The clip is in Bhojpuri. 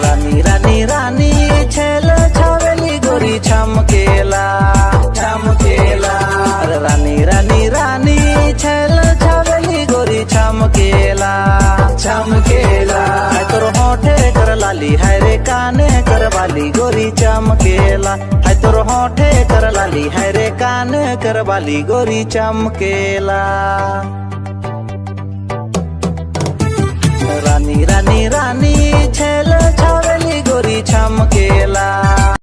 रानी रानी रानी छेल छावेली गोरी छमकेला छमकेला। रानी रानी रानी छेल छावेली गोरी छमकेला छमकेला। है तोर होठे कर लाली है रे काने कर वाली गोरी चमकेला। है तोर होठे कर लाली है रे काने कर वाली गोरी चमकेला।